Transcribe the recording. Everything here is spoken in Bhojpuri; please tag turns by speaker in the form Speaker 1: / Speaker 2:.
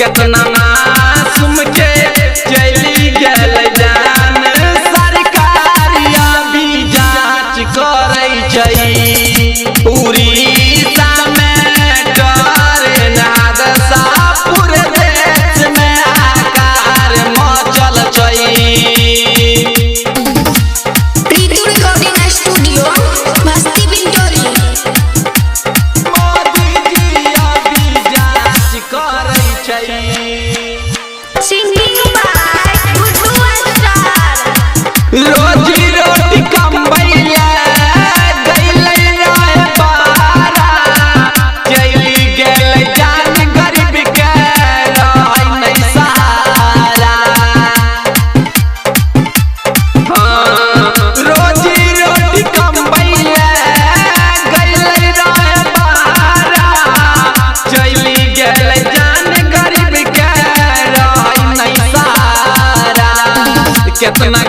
Speaker 1: कितना मासूम के चली गल जान सरकारिया भी जांच करे उड़ीसा में डर हादसा पूरे देश में आकार मचल रोजी रोटी कमैया गइले रहे बारा चली गेल जान गरीब के रहे नहीं सहारा। रोजी रोटी कमैया गइले रहे बारा चली गेल जान गरीब के रहे नहीं सहारा। कितना